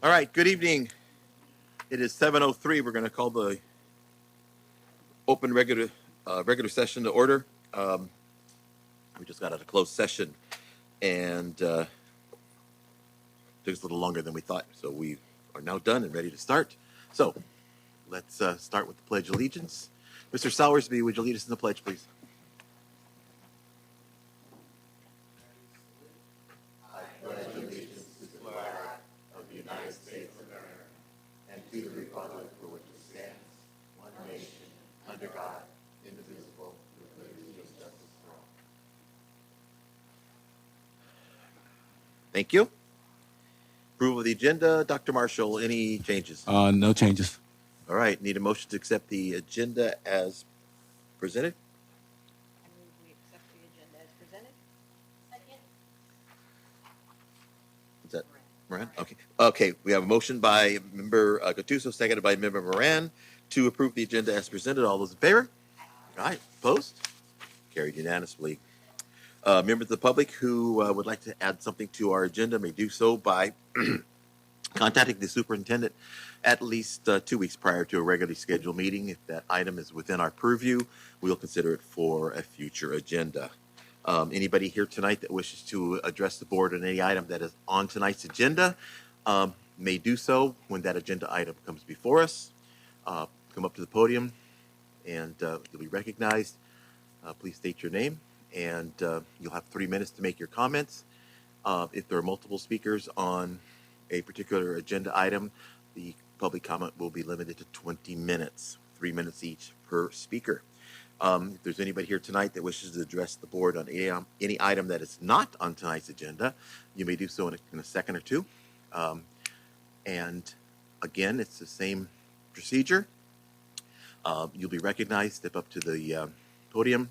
All right, good evening. It is 7:03. We're going to call the open regular session to order. We just got out of closed session, and took us a little longer than we thought. So we are now done and ready to start. So let's start with the Pledge of Allegiance. Mr. Sowersby, would you lead us in the pledge, please? Thank you. Approval of the agenda. Dr. Marshall, any changes? No changes. All right, need a motion to accept the agenda as presented? I move we accept the agenda as presented. Second. Is that Moran? Okay. Okay, we have a motion by Member Gattuso, seconded by Member Moran to approve the agenda as presented. All those in favor? All right, opposed? Carried unanimously. Members of the public who would like to add something to our agenda may do so by contacting the superintendent at least 2 weeks prior to a regularly scheduled meeting. If that item is within our purview, we'll consider it for a future agenda. Anybody here tonight that wishes to address the board on any item that is on tonight's agenda may do so when that agenda item comes before us. Come up to the podium and you'll be recognized. Please state your name, and you'll have 3 minutes to make your comments. If there are multiple speakers on a particular agenda item, the public comment will be limited to 20 minutes, 3 minutes each per speaker. If there's anybody here tonight that wishes to address the board on any item that is not on tonight's agenda, you may do so in a second or two. And again, it's the same procedure. You'll be recognized, step up to the podium.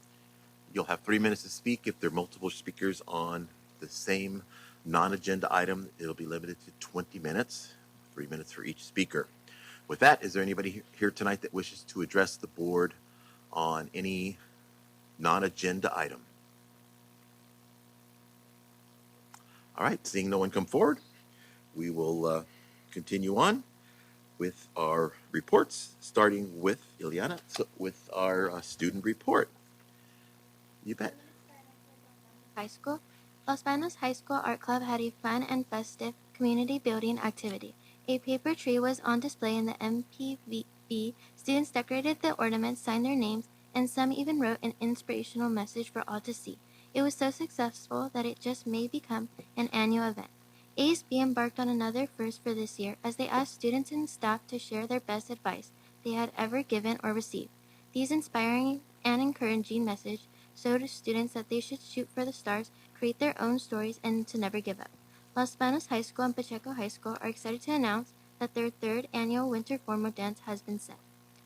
You'll have 3 minutes to speak. If there are multiple speakers on the same non-agenda item, it'll be limited to 20 minutes, 3 minutes for each speaker. With that, is there anybody here tonight that wishes to address the board on any non-agenda item? All right, seeing no one come forward, we will continue on with our reports, starting with Ileana, with our student report. You bet. High School. Los Banos High School Art Club had a fun and festive community building activity. A paper tree was on display in the MPVB. Students decorated the ornaments, signed their names, and some even wrote an inspirational message for all to see. It was so successful that it just may become an annual event. ASB embarked on another first for this year as they asked students and staff to share their best advice they had ever given or received. These inspiring and encouraging messages showed students that they should shoot for the stars, create their own stories, and to never give up. Los Banos High School and Pacheco High School are excited to announce that their third annual winter formal dance has been set.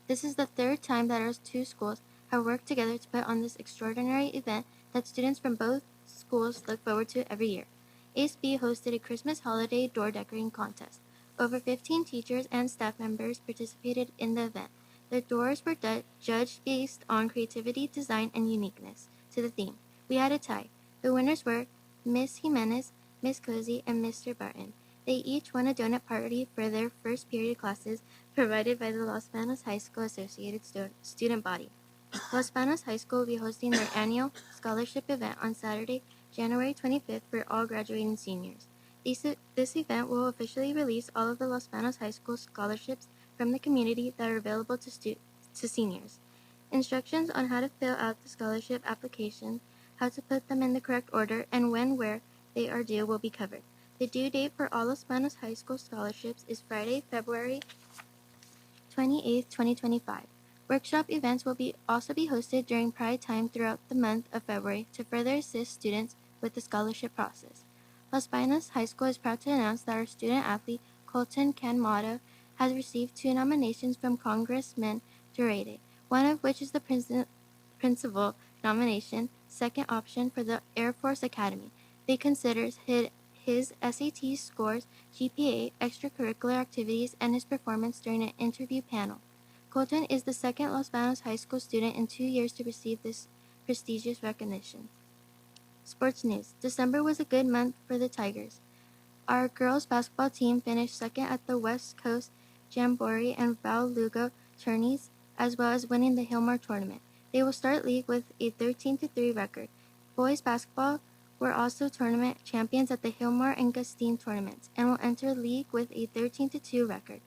This is the third time that our two schools have worked together to put on this extraordinary event that students from both schools look forward to every year. ASB hosted a Christmas holiday door decorating contest. Over 15 teachers and staff members participated in the event. The doors were judged based on creativity, design, and uniqueness to the theme. We had a tie. The winners were Miss Jimenez, Miss Cozy, and Mr. Barton. They each won a donut party for their first period classes provided by the Los Banos High School Associated Student Body. Los Banos High School will be hosting their annual scholarship event on Saturday, January 25th for all graduating seniors. This event will officially release all of the Los Banos High School scholarships from the community that are available to seniors. Instructions on how to fill out the scholarship application, how to put them in the correct order, and where they are due will be covered. The due date for all Los Banos High School scholarships is Friday, February 28th, 2025. Workshop events will also be hosted during Pride Time throughout the month of February to further assist students with the scholarship process. Los Banos High School is proud to announce that our student athlete, Colton Canmata, has received 2 nominations from Congressman Durade, one of which is the principal nomination, second option for the Air Force Academy. They consider his SAT scores, GPA, extracurricular activities, and his performance during an interview panel. Colton is the second Los Banos High School student in 2 years to receive this prestigious recognition. Sports news. December was a good month for the Tigers. Our girls basketball team finished second at the West Coast Jamboree and Val Lugo tourneys, as well as winning the Hillmore tournament. They will start league with a 13-3 record. Boys basketball were also tournament champions at the Hillmore and Gustine tournaments and will enter league with a 13-2 record.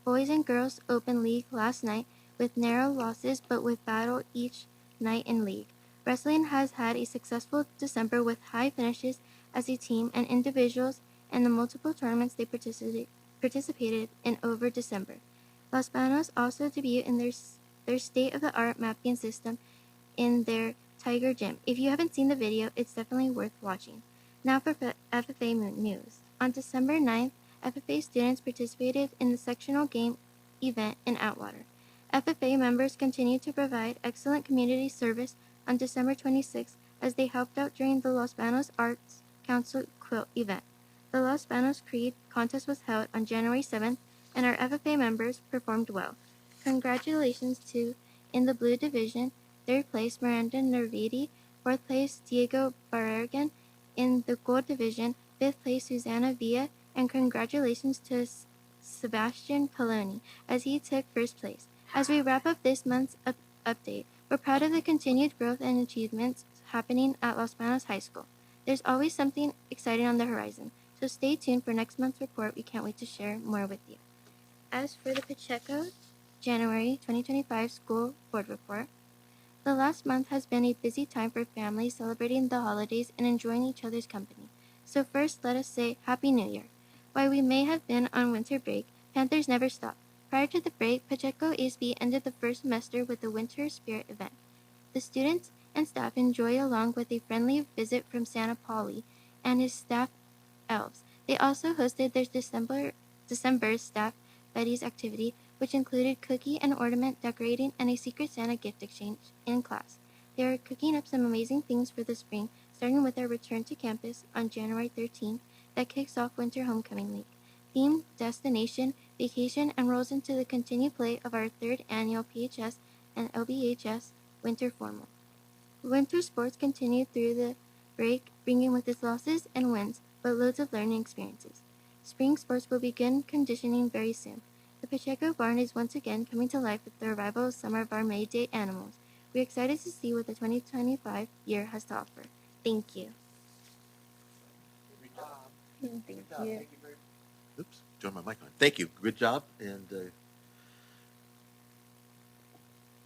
Boys and girls opened league last night with narrow losses but with battle each night in league. Wrestling has had a successful December with high finishes as a team and individuals in the multiple tournaments they participated in over December. Los Banos also debuted in their state-of-the-art mapping system in their Tiger Gym. If you haven't seen the video, it's definitely worth watching. Now for FFA news. On December 9th, FFA students participated in the sectional game event in Atwater. FFA members continued to provide excellent community service on December 26th as they helped out during the Los Banos Arts Council quilt event. The Los Banos Creed contest was held on January 7th, and our FFA members performed well. Congratulations to, in the blue division, third place Miranda Nervidi, fourth place Diego Barragan, in the gold division, fifth place Susana Villa, and congratulations to Sebastian Poloni as he took first place. As we wrap up this month's update, we're proud of the continued growth and achievements happening at Los Banos High School. There's always something exciting on the horizon, so stay tuned for next month's report. We can't wait to share more with you. As for the Pacheco January 2025 School Board Report, the last month has been a busy time for families celebrating the holidays and enjoying each other's company. So first, let us say Happy New Year. While we may have been on winter break, Panthers never stop. Prior to the break, Pacheco ESB ended the first semester with the Winter Spirit event. The students and staff enjoy along with a friendly visit from Santa Pauli and his staff elves. They also hosted their December staff buddies activity, which included cookie and ornament decorating and a Secret Santa gift exchange in class. They are cooking up some amazing things for the spring, starting with our return to campus on January 13th that kicks off Winter Homecoming Week. Theme, destination, vacation, and rolls into the continued play of our third annual PHS and LBHS Winter Formal. Winter sports continued through the break, bringing with its losses and wins, but loads of learning experiences. Spring sports will begin conditioning very soon. The Pacheco Barn is once again coming to life with the arrival of some of our May Day animals. We're excited to see what the 2025 year has to offer. Thank you. Thank you. Oops, turn my mic on. Thank you. Good job. And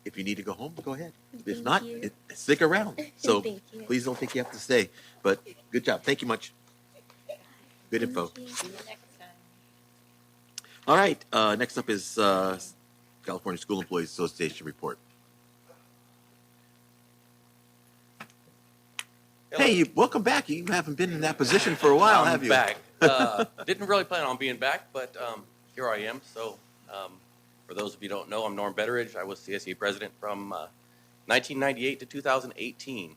if you need to go home, go ahead. If not, stick around. So Thank you. please don't think you have to stay. But good job. Thank you much. Good info. See you next time. All right. Next up is California School Employees Association report. Hey, welcome back. You haven't been in that position for a while, have you? Back. Didn't really plan on being back, but here I am. So, for those of you who don't know, I'm Norm Betteridge. I was CSE president from 1998 to 2018.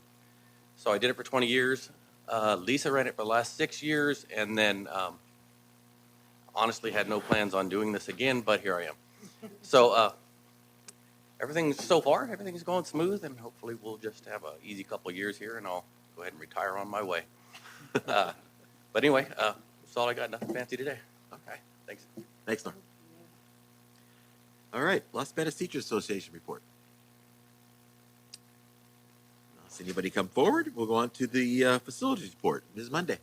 So I did it for 20 years. Lisa ran it for the last 6 years, and then honestly had no plans on doing this again, but here I am. So everything's going smooth, and hopefully we'll just have an easy couple of years here, and I'll go ahead and retire on my way. But anyway, that's all I got. Nothing fancy today. Okay, thanks. Thanks, Norm. All right. Las Vegas Teachers Association report. Not see anybody come forward. We'll go on to the facilities report. Ms. Monday.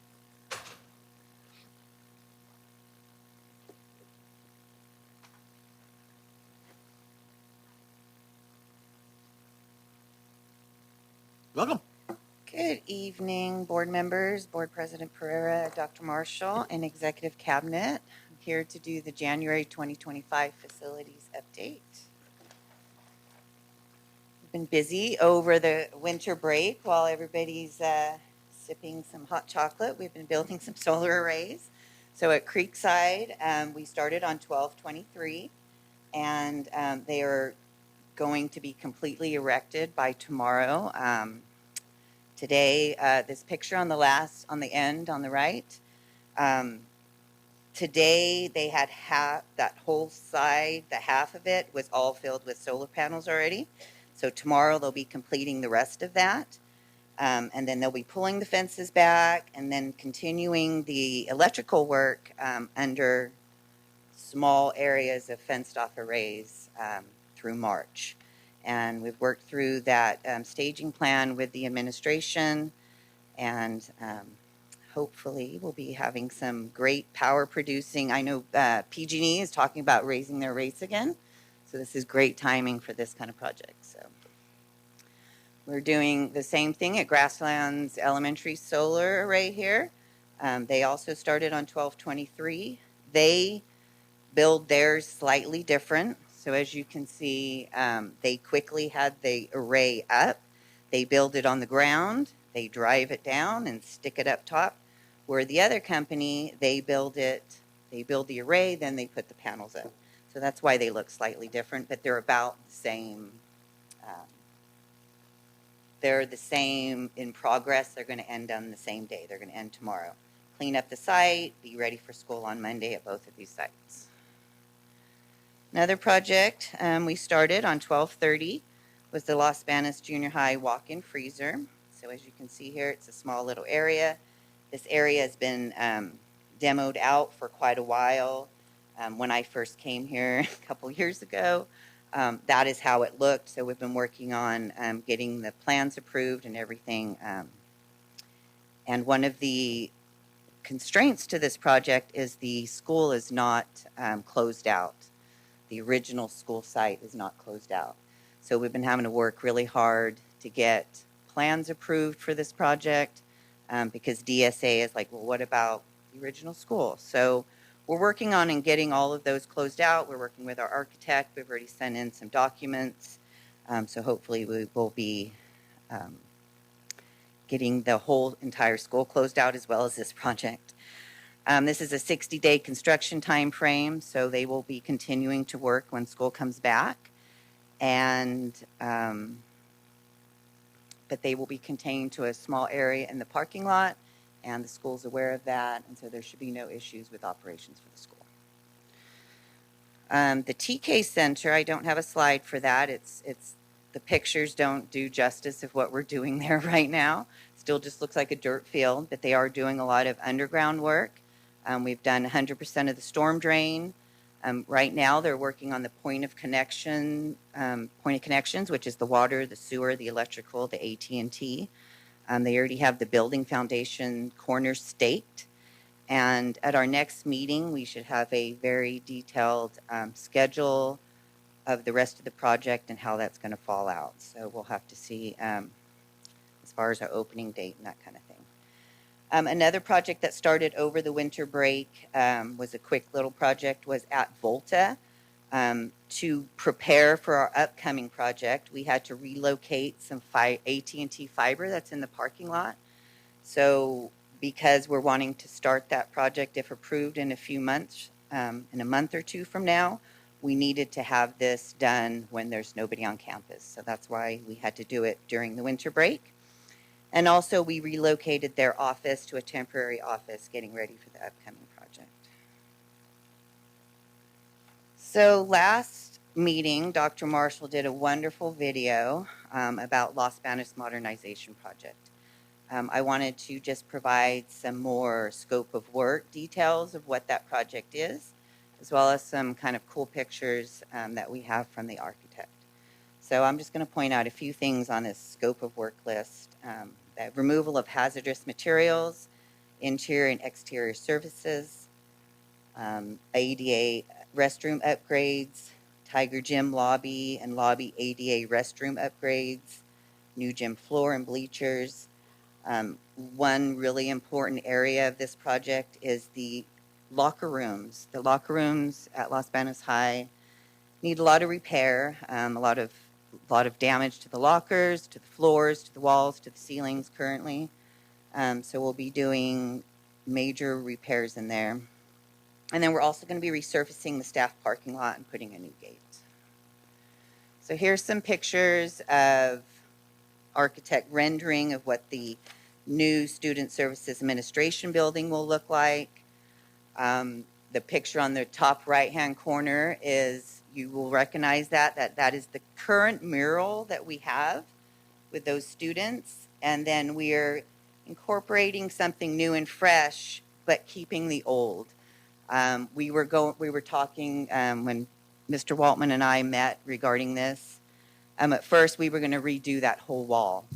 Welcome. Good evening, board members, Board President Pereira, Dr. Marshall, and Executive Cabinet. I'm here to do the January 2025 facilities update. We've been busy over the winter break while everybody's sipping some hot chocolate. We've been building some solar arrays. So at Creekside, we started on 12/23, and they are going to be completely erected by tomorrow. Today, this picture on the end on the right, today they had that whole side, the half of it was all filled with solar panels already. So tomorrow they'll be completing the rest of that. And then they'll be pulling the fences back and then continuing the electrical work under small areas of fenced off arrays through March. And we've worked through that staging plan with the administration, and hopefully we'll be having some great power producing. I know PG&E is talking about raising their rates again, so this is great timing for this kind of project. So we're doing the same thing at Grasslands Elementary Solar Array here. They also started on 12/23. They build theirs slightly different. So as you can see, they quickly had the array up. They build it on the ground, they drive it down and stick it up top. Where the other company, they build the array, then they put the panels up. So that's why they look slightly different, but they're about the same. They're the same in progress. They're going to end on the same day. They're going to end tomorrow. Clean up the site, be ready for school on Monday at both of these sites. Another project we started on 12/30 was the Los Banos Junior High walk-in freezer. So as you can see here, it's a small little area. This area has been demoed out for quite a while. When I first came here a couple years ago, that is how it looked. So we've been working on getting the plans approved and everything. And one of the constraints to this project is the school is not closed out. The original school site is not closed out. So we've been having to work really hard to get plans approved for this project because DSA is like, well, what about the original school? So we're working on and getting all of those closed out. We're working with our architect. We've already sent in some documents. So hopefully we will be getting the whole entire school closed out as well as this project. This is a 60-day construction time frame, so they will be continuing to work when school comes back. And but they will be contained to a small area in the parking lot, and the school's aware of that, and so there should be no issues with operations for the school. The TK Center, I don't have a slide for that. It's the pictures don't do justice of what we're doing there right now. Still just looks like a dirt field, but they are doing a lot of underground work. We've done 100% of the storm drain. Right now, they're working on the point of connections, which is the water, the sewer, the electrical, the AT&T. They already have the building foundation corners staked. And at our next meeting, we should have a very detailed schedule of the rest of the project and how that's going to fall out. So we'll have to see as far as our opening date and that kind of thing. Another project that started over the winter break was a quick little project, was at Volta. To prepare for our upcoming project, we had to relocate some AT&T fiber that's in the parking lot. So because we're wanting to start that project, if approved, in a few months, in a month or two from now, we needed to have this done when there's nobody on campus. So that's why we had to do it during the winter break. And also we relocated their office to a temporary office, getting ready for the upcoming project. So last meeting, Dr. Marshall did a wonderful video about Los Banos Modernization Project. I wanted to just provide some more scope of work details of what that project is, as well as some kind of cool pictures that we have from the architect. So I'm just going to point out a few things on this scope of work list. The removal of hazardous materials, interior and exterior services, ADA restroom upgrades, Tiger Gym lobby and lobby ADA restroom upgrades, new gym floor and bleachers. One really important area of this project is the locker rooms. The locker rooms at Los Banos High need a lot of repair, a lot of damage to the lockers, to the floors, to the walls, to the ceilings currently. So we'll be doing major repairs in there. And then we're also going to be resurfacing the staff parking lot and putting a new gate. So here's some pictures of architect rendering of what the new Student Services Administration building will look like. The picture on the top right-hand corner is, you will recognize that is the current mural that we have with those students. And then we're incorporating something new and fresh, but keeping the old. We were talking when Mr. Waltman and I met regarding this. At first, we were going to redo that whole wall,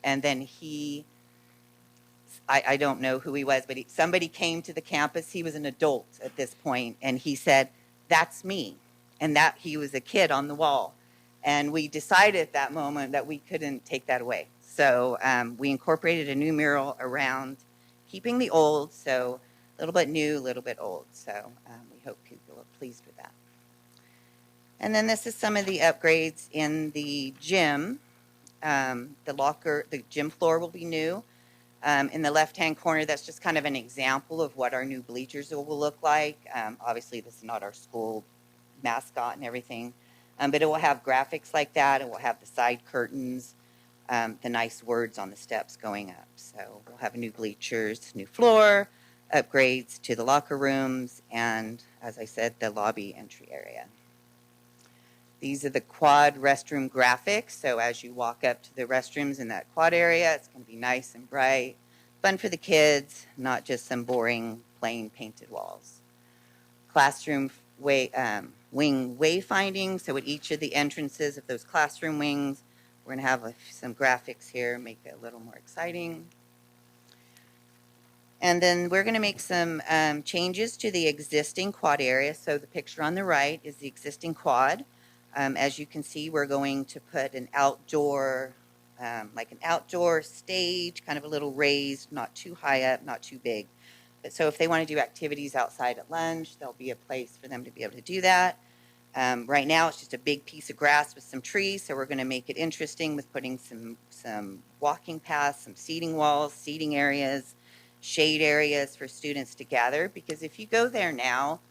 and then I don't know who he was, but somebody came to the campus. He was an adult at this point, and he said, "That's me," and that he was a kid on the wall. And we decided at that moment that we couldn't take that away. So we incorporated a new mural around keeping the old, so a little bit new, a little bit old. So we hope people are pleased with that. And then this is some of the upgrades in the gym. The gym floor will be new. In the left-hand corner, that's just kind of an example of what our new bleachers will look like. Obviously, this is not our school mascot and everything, but it will have graphics like that. It will have the side curtains, the nice words on the steps going up. So we'll have new bleachers, new floor, upgrades to the locker rooms, and, as I said, the lobby entry area. These are the quad restroom graphics. So as you walk up to the restrooms in that quad area, it's going to be nice and bright, fun for the kids, not just some boring, plain painted walls. Classroom wing wayfinding. So at each of the entrances of those classroom wings, we're going to have some graphics here, make it a little more exciting. And then we're going to make some changes to the existing quad area. So the picture on the right is the existing quad. As you can see, we're going to put an outdoor, like an outdoor stage, kind of a little raised, not too high up, not too big. But so if they want to do activities outside at lunch, there'll be a place for them to be able to do that. Right now, it's just a big piece of grass with some trees, so we're going to make it interesting with putting some walking paths, some seating walls, seating areas, shade areas for students to gather. Because if you go there now,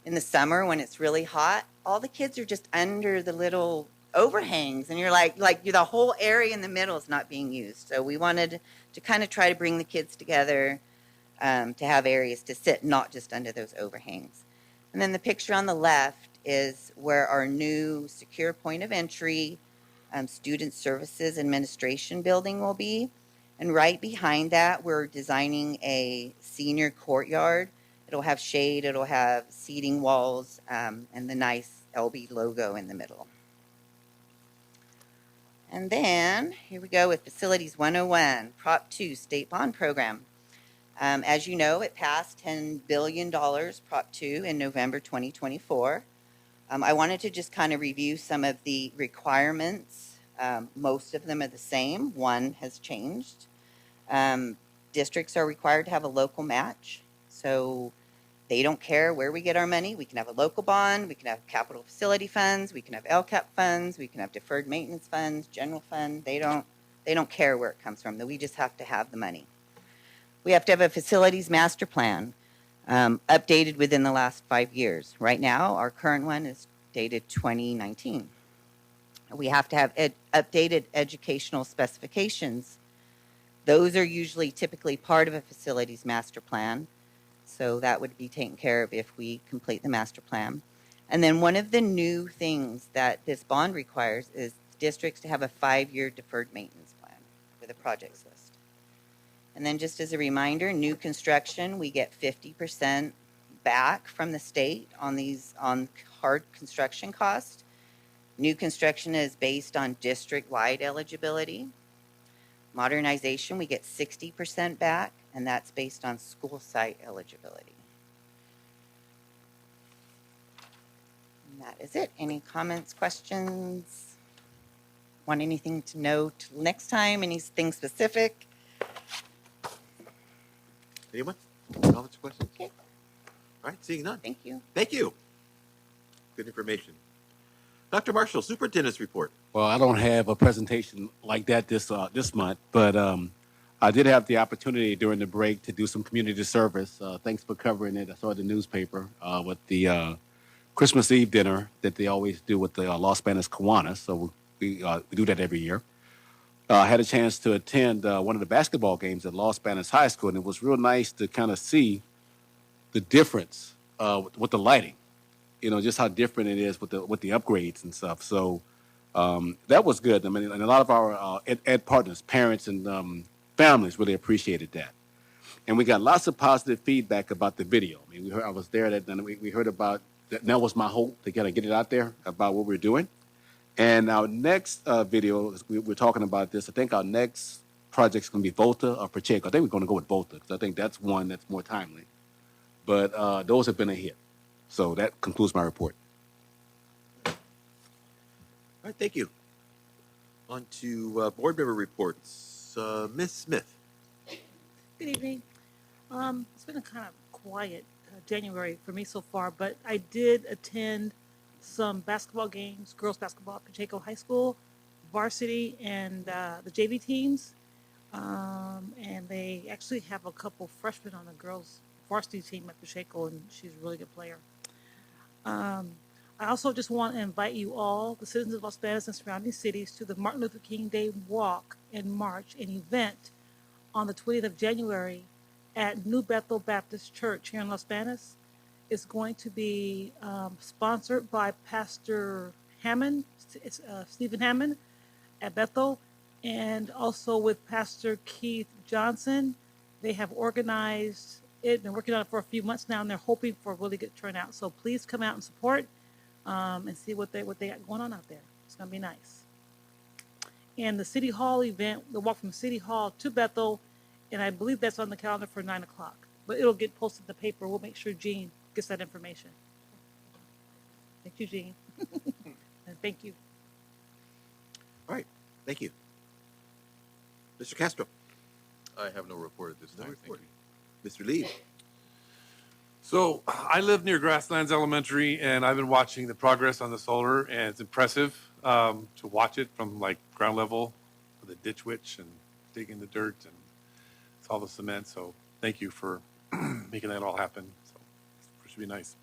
in the summer when it's really hot, all the kids are just under the little overhangs, and you're like the whole area in the middle is not being used. So we wanted to kind of try to bring the kids together to have areas to sit, not just under those overhangs. And then the picture on the left is where our new secure point of entry student services administration building will be. And right behind that, we're designing a senior courtyard. It'll have shade, it'll have seating walls, and the nice LB logo in the middle. And then, here we go with Facilities 101, Prop 2 State Bond Program. As you know, it passed $10 billion, Prop 2, in November 2024. I wanted to just kind of review some of the requirements. Most of them are the same. One has changed. Districts are required to have a local match. So they don't care where we get our money. We can have a local bond, we can have capital facility funds, we can have LCAP funds, we can have deferred maintenance funds, general fund. They don't care where it comes from. We just have to have the money. We have to have a facilities master plan updated within the last 5 years. Right now, our current one is dated 2019. We have to have updated educational specifications. Those are usually typically part of a facilities master plan. So that would be taken care of if we complete the master plan. And then one of the new things that this bond requires is districts to have a 5-year deferred maintenance plan with a projects list. And then just as a reminder, new construction, we get 50% back from the state on hard construction cost. New construction is based on district-wide eligibility. Modernization, we get 60% back, and that's based on school site eligibility. And that is it. Any comments, questions? Want anything to note next time? Anything specific? Anyone? Comments, questions? Okay. All right, seeing none. Thank you. Thank you. Good information. Dr. Marshall, Superintendent's report. Well, I don't have a presentation like that this month, but I did have the opportunity during the break to do some community service. Thanks for covering it. I saw the newspaper with the Christmas Eve dinner that they always do with the Los Spanish Kiwanis. So we do that every year. I had a chance to attend one of the basketball games at Los Spanish High School, and it was real nice to kind of see the difference with the lighting. You know, just how different it is with the upgrades and stuff. So That was good. I mean, and a lot of our ed partners, parents, and families really appreciated that. And we got lots of positive feedback about the video. I mean, I was there, and we heard about that. That was my hope to kind of get it out there about what we're doing. And our next video, we're talking about this. I think our next project's going to be Volta or Pacheco. I think we're going to go with Volta because I think that's one that's more timely. But those have been a hit. So that concludes my report. All right, thank you. On to board member reports. Ms. Smith. Good evening. It's been a kind of quiet January for me so far, but I did attend some basketball games, girls basketball at Pacheco High School, varsity and the JV teams. And they actually have a couple freshmen on the girls varsity team at Pacheco, and she's a really good player. I also just want to invite you all, the citizens of Los Banos and surrounding cities, to the Martin Luther King Day Walk in March, an event on the 20th of January at New Bethel Baptist Church here in Los Banos. It's going to be sponsored by Pastor Hammond, Stephen Hammond at Bethel, and also with Pastor Keith Johnson. They have organized it, been working on it for a few months now, and they're hoping for a really good turnout. So please come out and support and see what they got going on out there. It's going to be nice. And the City Hall event, the walk from City Hall to Bethel, and I believe that's on the calendar for 9 o'clock. But it'll get posted in the paper. We'll make sure Jean gets that information. Thank you, Jean. And thank you. All right, thank you. Mr. Castro. I have no report at this No time. report. Thank you. Mr. Lee. So I live near Grasslands Elementary, and I've been watching the progress on the solar, and it's impressive to watch it from like ground level with a ditch witch and digging the dirt and it's all the cement. So thank you for making that all happen. So it should be nice.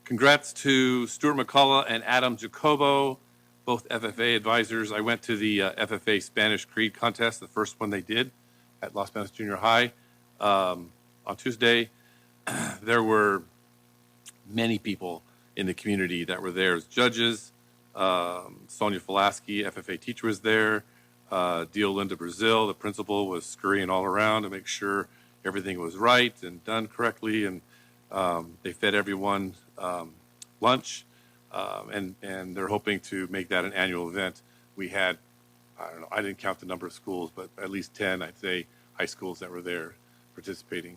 Congrats to Stuart McCullough and Adam Jacobo, both FFA advisors. I went to the FFA Spanish Creed contest, the first one they did at Los Banos Junior High on Tuesday. There were many people in the community that were there as judges. Sonia Fulaski, FFA teacher, was there. Dio Linda Brazil, the principal, was scurrying all around to make sure everything was right and done correctly. And they fed everyone lunch. And they're hoping to make that an annual event. We had, I don't know, I didn't count the number of schools, but at least 10, I'd say, high schools that were there participating,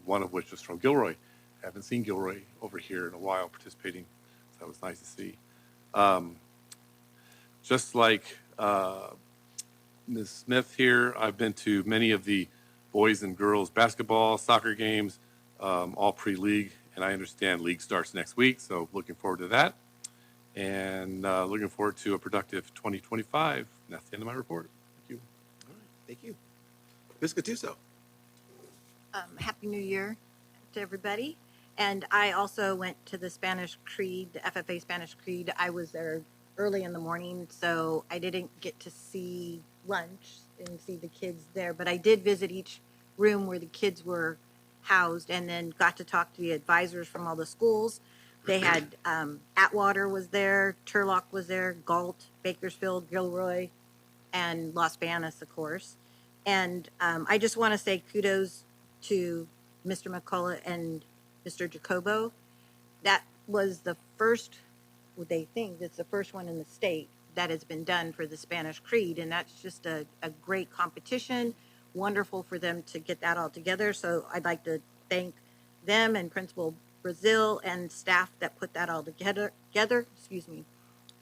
one of which was from Gilroy. I haven't seen Gilroy over here in a while participating, so that was nice to see. Just like Ms. Smith here, I've been to many of the boys and girls basketball, soccer games, all pre-league, and I understand league starts next week, so looking forward to that. And looking forward to a productive 2025. And that's the end of my report. Thank you. All right, thank you. Ms. Gattuso. Happy New Year to everybody. And I also went to the Spanish Creed, the FFA Spanish Creed. I was there early in the morning, so I didn't get to see lunch and see the kids there. But I did visit each room where the kids were housed and then got to talk to the advisors from all the schools. They had Atwater was there, Turlock was there, Galt, Bakersfield, Gilroy, and Los Banos, of course. And I just want to say kudos to Mr. McCullough and Mr. Jacobo. That was the first, what they think, it's the first one in the state that has been done for the Spanish Creed. And that's just a great competition. Wonderful for them to get that all together. So I'd like to thank them and Principal Brazil and staff that put that all together, excuse me,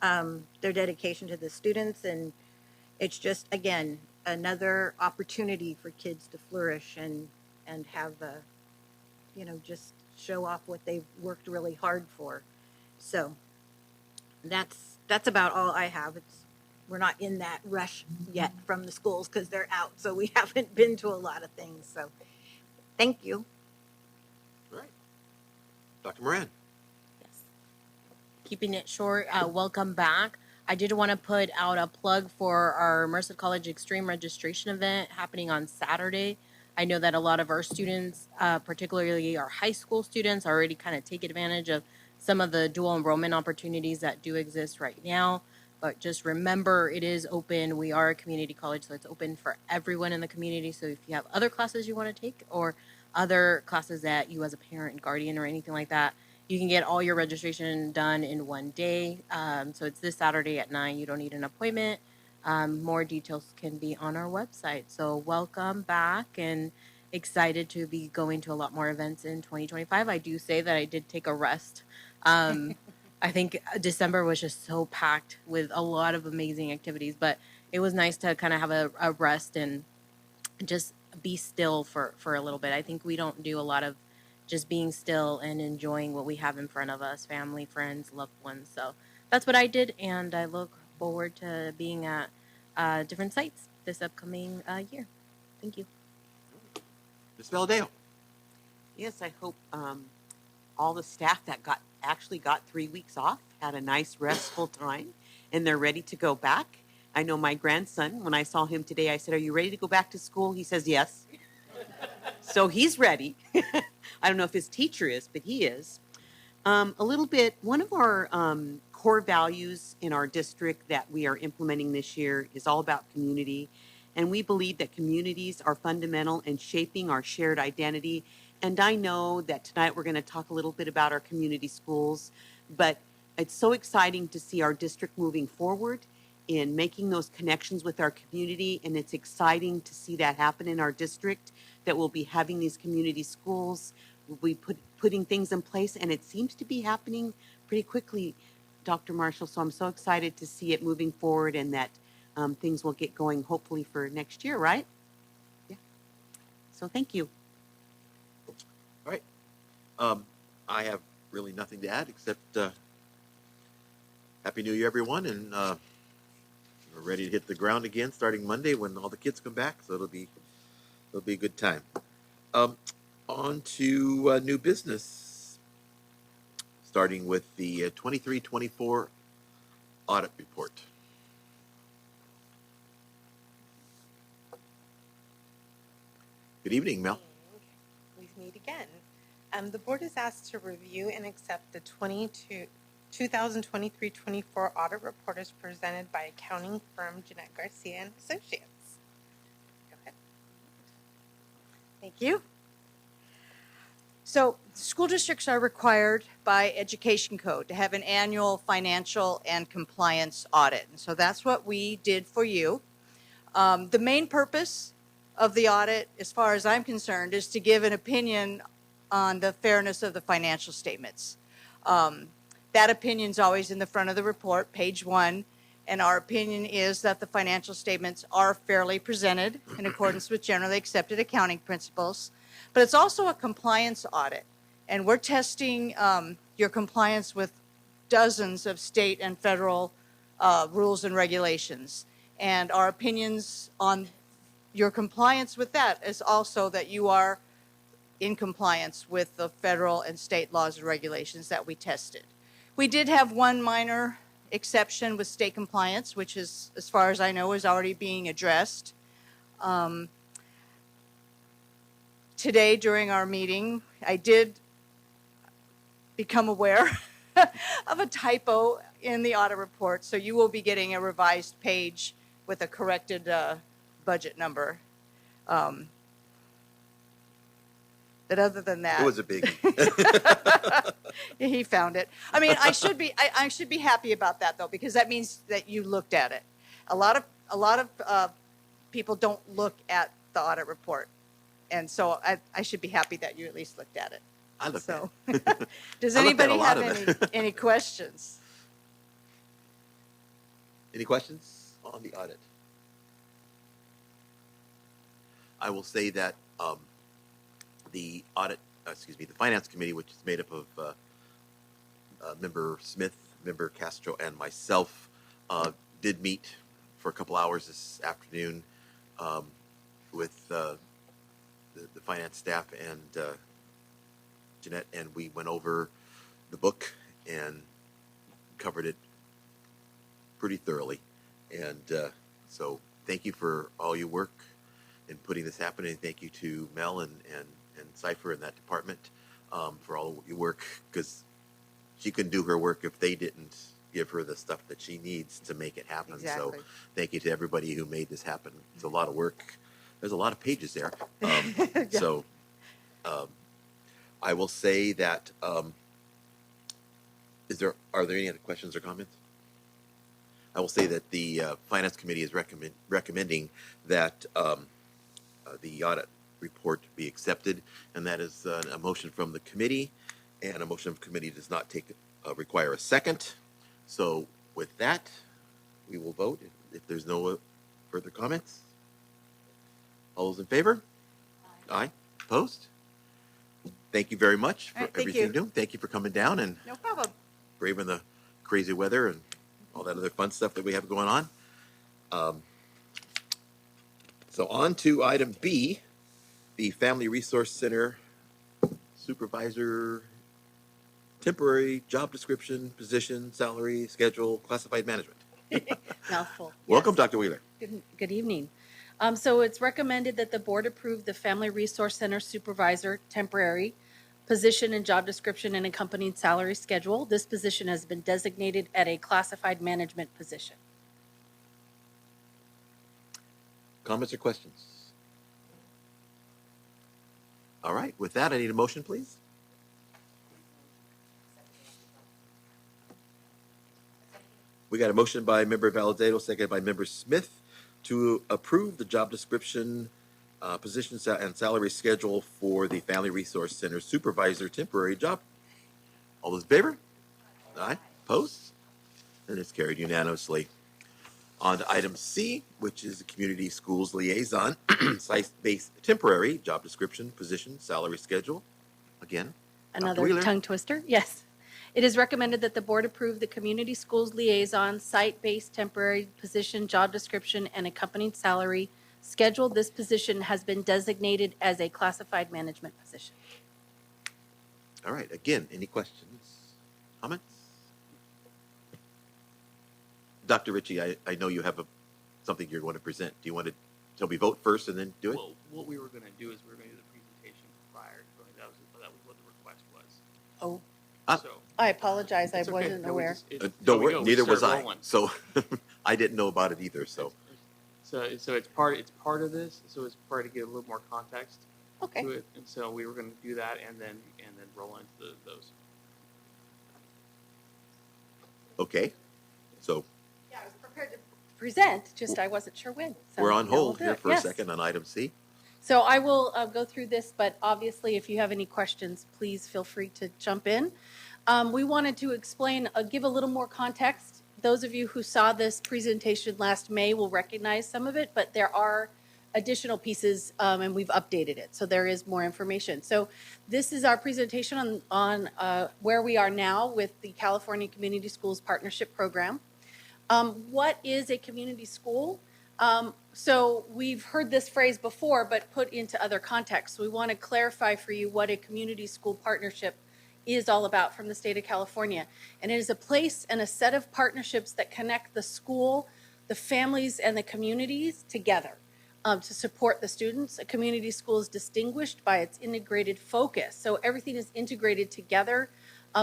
their dedication to the students. And it's just, again, another opportunity for kids to flourish and have, you know, just show off what they've worked really hard for. So that's about all I have. We're not in that rush yet from the schools because they're out, so we haven't been to a lot of things. So thank you. All right. Dr. Moran. Yes. Keeping it short, welcome back. I did want to put out a plug for our Merced College Extreme Registration event happening on Saturday. I know that a lot of our students, particularly our high school students, already kind of take advantage of some of the dual enrollment opportunities that do exist right now. But just remember, it is open. We are a community college, so it's open for everyone in the community. So if you have other classes you want to take or other classes that you as a parent, guardian, or anything like that, you can get all your registration done in one day. So it's this Saturday at 9. You don't need an appointment. More details can be on our website. So welcome back, and excited to be going to a lot more events in 2025. I do say that I did take a rest. I think December was just so packed with a lot of amazing activities, but it was nice to kind of have a rest and just be still for a little bit. I think we don't do a lot of just being still and enjoying what we have in front of us, family, friends, loved ones. So that's what I did, and I look forward to being at different sites this upcoming year. Thank you. Ms. Valadeo. Yes, I hope all the staff that actually got 3 weeks off had a nice restful time and they're ready to go back. I know my grandson, when I saw him today, I said, "Are you ready to go back to school?" He says, "Yes." So he's ready. I don't know if his teacher is, but he is. A little bit, one of our core values in our district that we are implementing this year is all about community. And we believe that communities are fundamental in shaping our shared identity. And I know that tonight we're going to talk a little bit about our community schools, but it's so exciting to see our district moving forward in making those connections with our community. And it's exciting to see that happen in our district, that we'll be having these community schools. We'll be putting things in place, and it seems to be happening pretty quickly, Dr. Marshall. So I'm so excited to see it moving forward, and that things will get going hopefully for next year, right? Yeah. So thank you. All right. I have really nothing to add except Happy New Year, everyone, and we're ready to hit the ground again starting Monday when all the kids come back. So it'll be a good time. On to new business, starting with the 23-24 audit report. Good evening, Mel. We meet again. The board is asked to review and accept the 2023-24 audit report as presented by accounting firm Jeanette Garcia and Associates. Go ahead. Thank you. So school districts are required by education code to have an annual financial and compliance audit. And so that's what we did for you. The main purpose of the audit, as far as I'm concerned, is to give an opinion on the fairness of the financial statements. That opinion is always in the front of the report, page 1, and our opinion is that the financial statements are fairly presented in accordance with generally accepted accounting principles. But it's also a compliance audit, and we're testing your compliance with dozens of state and federal rules and regulations. And our opinions on your compliance with that is also that you are in compliance with the federal and state laws and regulations that we tested. We did have one minor exception with state compliance, which is, as far as I know, is already being addressed. Today, during our meeting, I did become aware of a typo in the audit report, so you will be getting a revised page with a corrected budget number. But other than that, It was a biggie. he found it. I mean, I should be happy about that though, because that means that you looked at it. A lot of people don't look at the audit report, and so I should be happy that you at least looked at it. I looked So, at it. does I looked at a anybody lot have of it. any questions? Any questions on the audit? I will say that the finance committee, which is made up of Member Smith, Member Castro, and myself, did meet for a couple hours this afternoon with the finance staff and Jeanette, and we went over the book and covered it pretty thoroughly. And so thank you for all your work in putting this happen, and thank you to Mel and Cypher in that department for all of your work, because she couldn't do her work if they didn't give her the stuff that she needs to make it happen. So Exactly. thank you to everybody who made this happen. It's a lot of work. There's a lot of pages there. So I will say that, are there any other questions or comments? I will say that the Finance Committee is recommending that the audit report be accepted, and that is a motion from the committee, and a motion from the committee does not require a second. So with that, we will vote if there's no further comments. All those in favor? Aye. Opposed? Thank you very much for All right, thank everything you. you're doing. Thank you for coming down and No problem. braving the crazy weather and all that other fun stuff that we have going on. So on to item B, the Family Resource Center Supervisor, temporary job description, position, salary, schedule, classified management. Mouthful. Welcome, Yes. Dr. Wheeler. Good evening. So it's recommended that the board approve the Family Resource Center Supervisor temporary position and job description and accompanying salary schedule. This position has been designated at a classified management position. Comments or questions? All right, with that, I need a motion, please. We got a motion by Member Valadero, seconded by Member Smith, to approve the job description, position and salary schedule for the Family Resource Center Supervisor temporary job. All those in favor? Aye. Opposed? And it's carried unanimously. On to item C, which is the Community Schools Liaison, site-based temporary job description, position, salary schedule. Again, Dr. Another Wheeler. tongue twister? Yes. It is recommended that the board approve the Community Schools Liaison, site-based temporary position, job description, and accompanying salary schedule. This position has been designated as a classified management position. All right, again, any questions, comments? Dr. Ritchie, I know you have something you want to present. Do you want to, shall we vote first and then do it? Well, what we were going to do is we were going to do the presentation prior to going. That was what the request was. Oh, So I apologize. I it's okay. wasn't No, we aware. just- it- Don't no, we worry, go. We neither was start I. rolling. So I didn't know about it either, so. So it's part of this. So it's part to get a little more context Okay. to it, and so we were going to do that and then roll into those. Okay, so Yeah, I was prepared to present, just I wasn't sure when. So we're on now we'll hold do here it. for Yes. a second on item C. So I will go through this, but obviously if you have any questions, please feel free to jump in. We wanted to explain, give a little more context. Those of you who saw this presentation last May will recognize some of it, but there are additional pieces and we've updated it. So there is more information. So this is our presentation on where we are now with the California Community Schools Partnership Program. What is a community school? So we've heard this phrase before, but put into other contexts. We want to clarify for you what a community school partnership is all about from the state of California. And it is a place and a set of partnerships that connect the school, the families, and the communities together to support the students. A community school is distinguished by its integrated focus. So everything is integrated together,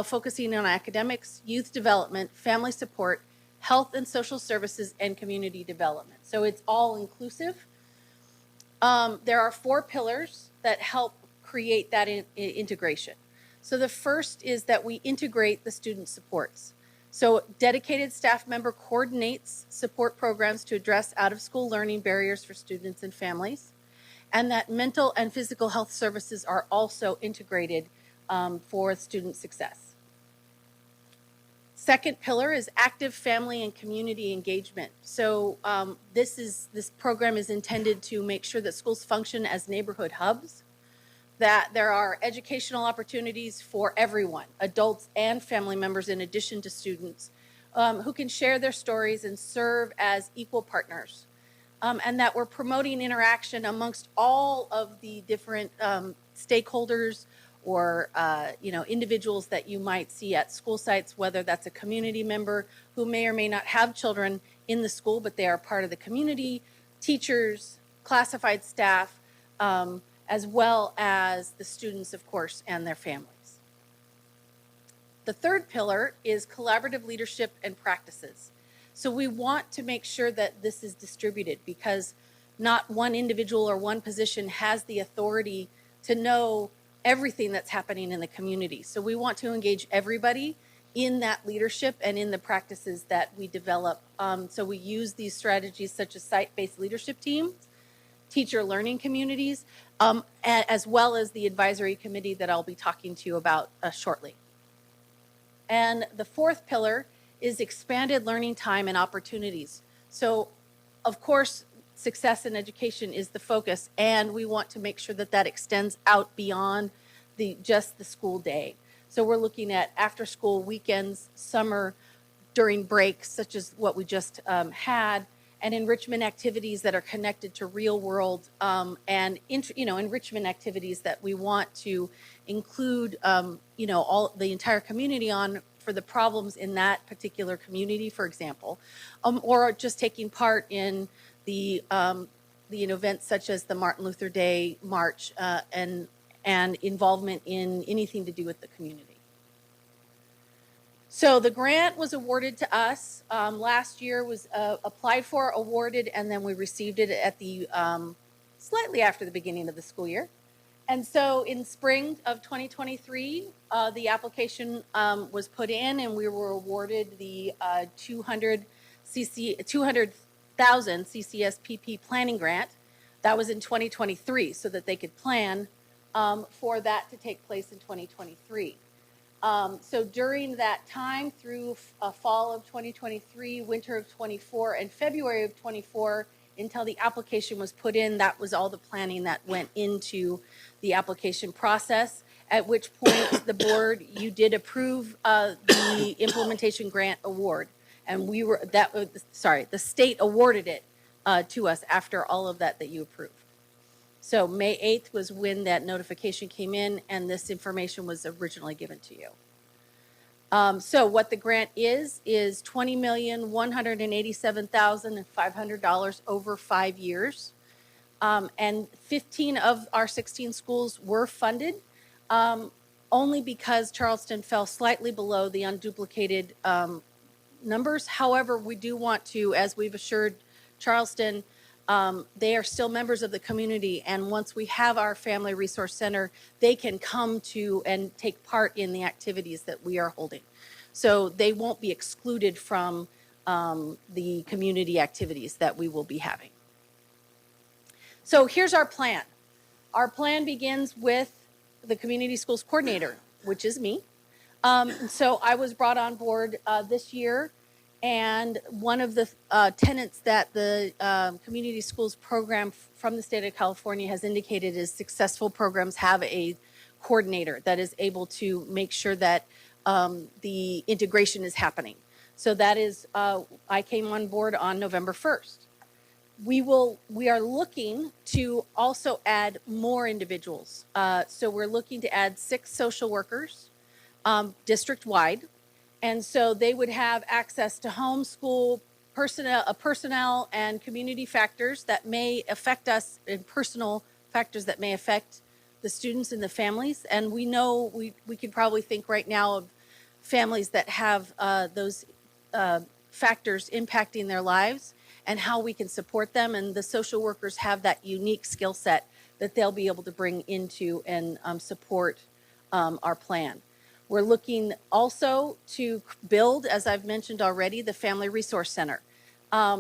focusing on academics, youth development, family support, health and social services, and community development. So it's all inclusive. There are 4 pillars that help create that integration. So the first is that we integrate the student supports. So dedicated staff member coordinates support programs to address out-of-school learning barriers for students and families, and that mental and physical health services are also integrated for student success. Second pillar is active family and community engagement. So this program is intended to make sure that schools function as neighborhood hubs, that there are educational opportunities for everyone, adults and family members in addition to students, who can share their stories and serve as equal partners. And that we're promoting interaction amongst all of the different stakeholders or individuals that you might see at school sites, whether that's a community member who may or may not have children in the school, but they are part of the community, teachers, classified staff, as well as the students, of course, and their families. The third pillar is collaborative leadership and practices. So we want to make sure that this is distributed because not one individual or one position has the authority to know everything that's happening in the community. So we want to engage everybody in that leadership and in the practices that we develop. So we use these strategies such as site-based leadership teams, teacher learning communities, as well as the advisory committee that I'll be talking to you about shortly. And the fourth pillar is expanded learning time and opportunities. So, of course, success in education is the focus, and we want to make sure that that extends out beyond just the school day. So we're looking at after school, weekends, summer, during breaks, such as what we just had, and enrichment activities that are connected to real world and enrichment activities that we want to include all the entire community on for the problems in that particular community, for example, or just taking part in the events such as the Martin Luther Day March and involvement in anything to do with the community. So the grant was awarded to us last year, was applied for, awarded, and then we received it at the slightly after the beginning of the school year. And so in spring of 2023, the application was put in, and we were awarded the 200,000 CCSPP planning grant. That was in 2023, so that they could plan for that to take place in 2023. So during that time through fall of 2023, winter of 24, and February of 24, until the application was put in, that was all the planning that went into the application process, at which point the board, you did approve the implementation grant award. And the state awarded it to us after all of that you approved. So May 8th was when that notification came in, and this information was originally given to you. So what the grant is $20,187,500 over 5 years. And 15 of our 16 schools were funded, only because Charleston fell slightly below the unduplicated numbers. However, we do want to, as we've assured Charleston, they are still members of the community, and once we have our Family Resource Center, they can come to and take part in the activities that we are holding. So they won't be excluded from the community activities that we will be having. So here's our plan. Our plan begins with the Community Schools Coordinator, which is me. So I was brought on board this year. And one of the tenets that the Community Schools Program from the state of California has indicated is successful programs have a coordinator that is able to make sure that the integration is happening. So that is, I came on board on November 1st. We are looking to also add more individuals. So we're looking to add 6 social workers district-wide. And so they would have access to homeschool personnel and community factors that may affect us, and personal factors that may affect the students and the families. And we know we could probably think right now of families that have those factors impacting their lives and how we can support them. And the social workers have that unique skill set that they'll be able to bring into and support our plan. We're looking also to build, as I've mentioned already, the Family Resource Center.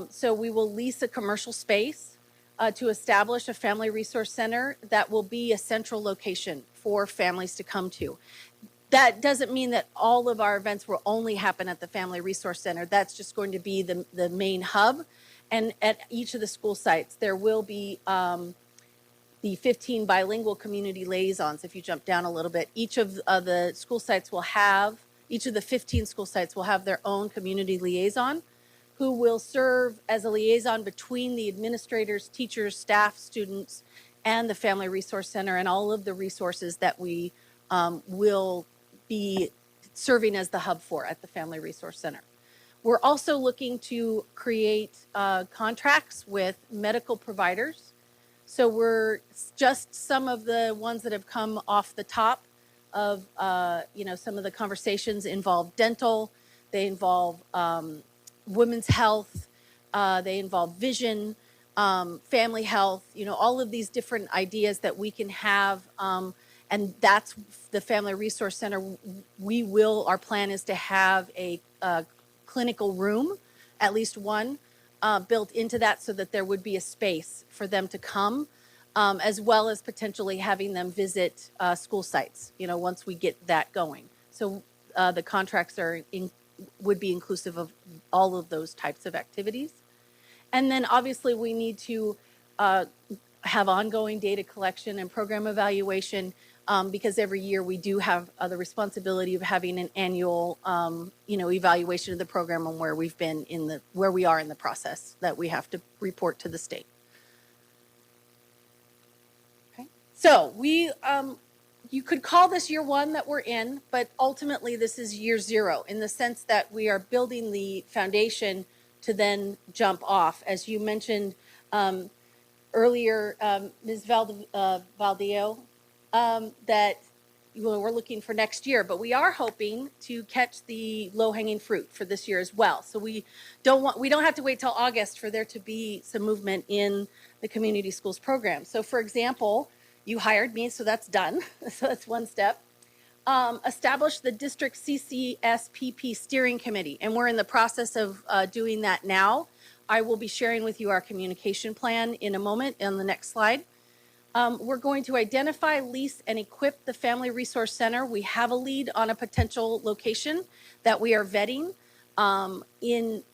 So we will lease a commercial space to establish a Family Resource Center that will be a central location for families to come to. That doesn't mean that all of our events will only happen at the Family Resource Center. That's just going to be the main hub. And at each of the school sites, there will be the 15 bilingual community liaisons. If you jump down a little bit, each of the school sites will have, each of the 15 school sites will have their own community liaison who will serve as a liaison between the administrators, teachers, staff, students, and the Family Resource Center and all of the resources that we will be serving as the hub for at the Family Resource Center. We're also looking to create contracts with medical providers. So we're just some of the ones that have come off the top of some of the conversations involve dental, they involve women's health, they involve vision, family health, all of these different ideas that we can have. And that's the Family Resource Center. Our plan is to have a clinical room, at least one, built into that so that there would be a space for them to come, as well as potentially having them visit school sites, once we get that going. So the contracts would be inclusive of all of those types of activities. And then obviously we need to have ongoing data collection and program evaluation, because every year we do have the responsibility of having an annual, evaluation of the program and where we've been where we are in the process that we have to report to the state. Okay. So you could call this year one that we're in, but ultimately this is year zero in the sense that we are building the foundation to then jump off. As you mentioned earlier, Ms. Valdeo, that we're looking for next year, but we are hoping to catch the low-hanging fruit for this year as well. So we don't have to wait till August for there to be some movement in the community schools program. So for example, you hired me, so that's done. So that's one step. Establish the district CCSPP steering committee, and we're in the process of doing that now. I will be sharing with you our communication plan in a moment on the next slide. We're going to identify, lease, and equip the Family Resource Center. We have a lead on a potential location that we are vetting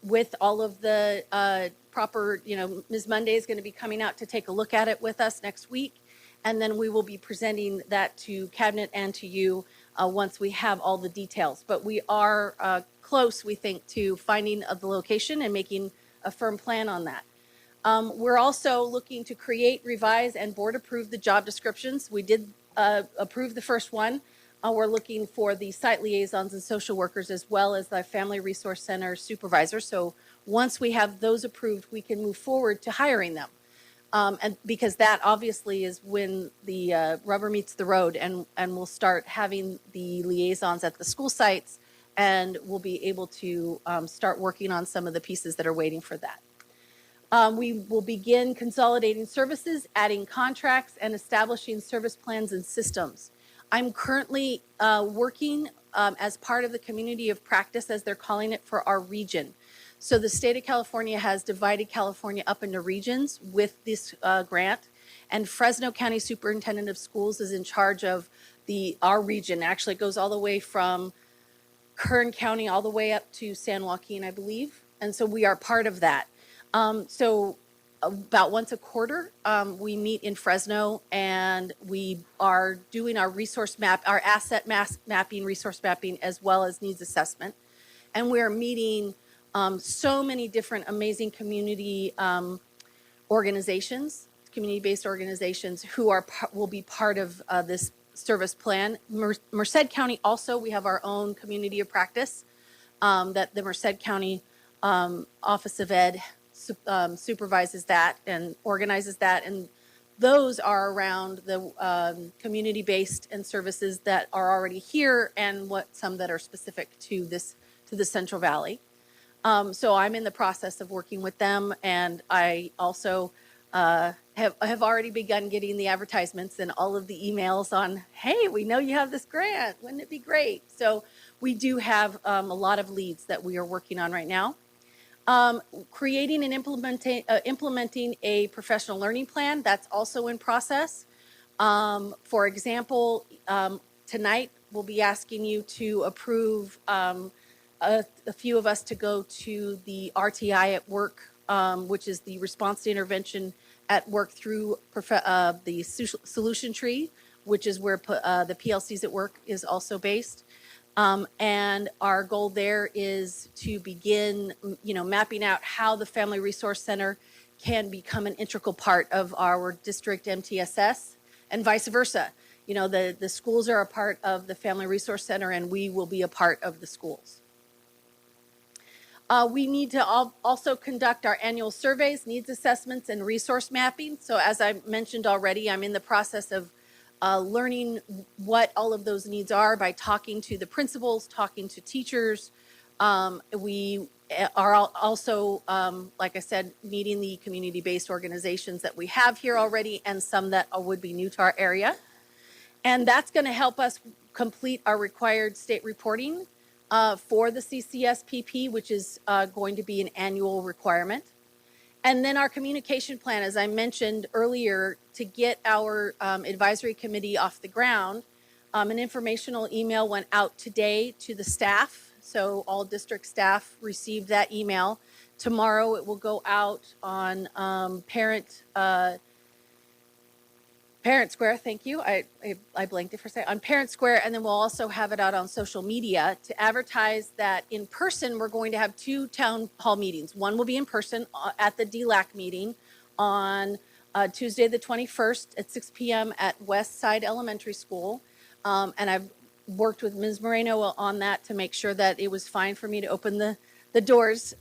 with all of the proper, Ms. Monday is going to be coming out to take a look at it with us next week. And then we will be presenting that to Cabinet and to you once we have all the details. But we are close, we think, to finding the location and making a firm plan on that. We're also looking to create, revise, and board approve the job descriptions. We did approve the first one. We're looking for the site liaisons and social workers as well as the Family Resource Center supervisor. So once we have those approved, we can move forward to hiring them. And because that obviously is when the rubber meets the road, and we'll start having the liaisons at the school sites, and we'll be able to start working on some of the pieces that are waiting for that. We will begin consolidating services, adding contracts, and establishing service plans and systems. I'm currently working as part of the community of practice, as they're calling it, for our region. So the state of California has divided California up into regions with this grant, and Fresno County Superintendent of Schools is in charge of our region. Actually, it goes all the way from Kern County all the way up to San Joaquin, I believe, and so we are part of that. So about once a quarter, we meet in Fresno, and we are doing our our asset mapping, resource mapping, as well as needs assessment, and we are meeting so many different amazing community organizations, community-based organizations who will be part of this service plan. Merced County also, we have our own community of practice that the Merced County Office of Ed supervises that and organizes that, and those are around the community-based and services that are already here, and some that are specific to the Central Valley. So I'm in the process of working with them, and I also have already begun getting the advertisements and all of the emails on, hey, we know you have this grant, wouldn't it be great? So we do have a lot of leads that we are working on right now. Creating and implementing a professional learning plan, that's also in process. For example, tonight we'll be asking you to approve a few of us to go to the RTI at work, which is the response to intervention at work through the solution tree, which is where the PLCs at work is also based. And our goal there is to begin, mapping out how the Family Resource Center can become an integral part of our district MTSS, and vice versa. The schools are a part of the Family Resource Center, and we will be a part of the schools. We need to also conduct our annual surveys, needs assessments, and resource mapping. So as I mentioned already, I'm in the process of learning what all of those needs are by talking to the principals, talking to teachers. We are also, like I said, meeting the community-based organizations that we have here already and some that would be new to our area. And that's going to help us complete our required state reporting for the CCSPP, which is going to be an annual requirement. And then our communication plan, as I mentioned earlier, to get our advisory committee off the ground, an informational email went out today to the staff. So all district staff received that email. Tomorrow it will go out on Parent Square, thank you. I blanked it for a second. On Parent Square, and then we'll also have it out on social media to advertise that in person we're going to have 2 town hall meetings. One will be in person at the DLAC meeting on Tuesday the 21st at 6 p.m. at West Side Elementary School. And I've worked with Ms. Moreno on that to make sure that it was fine for me to open the doors,